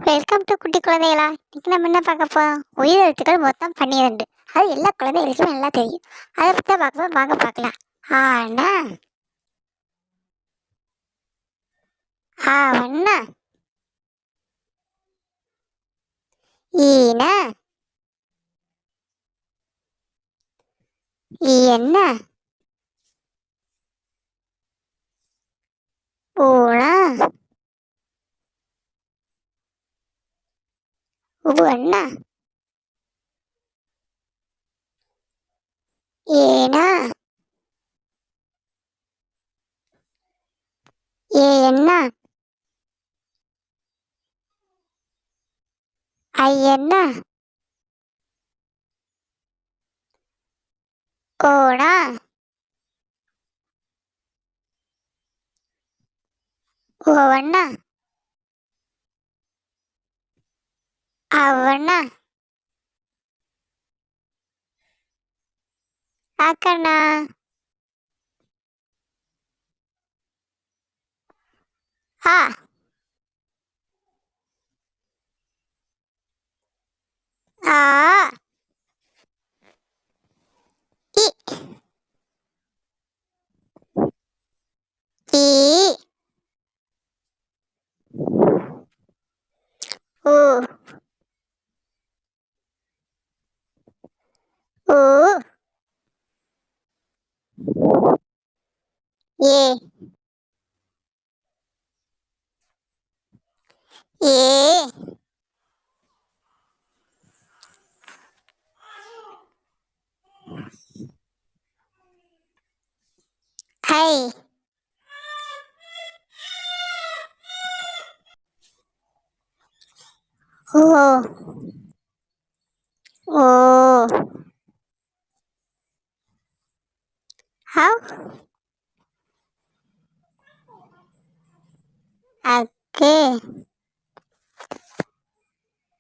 Welcome to குட்டி குழந்தைகளா. இன்னைக்கு நம்ம என்ன பார்க்க போறோம்? உயிர் எழுத்துக்கள் மொத்தம் 12. அது எல்லா குழந்தைகளுக்கும் நல்லா தெரியும். அதை பற்றி தான் பார்க்க போறோம். வாங்க பார்க்கலாம். ஆனா ஆவண்ணா, ஈன, ஈயண்ணா, ஊனா, உவண்ணா, ஏனா, ஏயண்ணா, ஐயண்ணா, ஓனா, ஓவண்ணா, அவண்ணா, அக்கண்ணா, ஆ, ஆ, இ, ஈ, ஊ, ஊ, ஏ, ஏ, ஐ, ஓ, ஓ, ஹவ், அக்கு,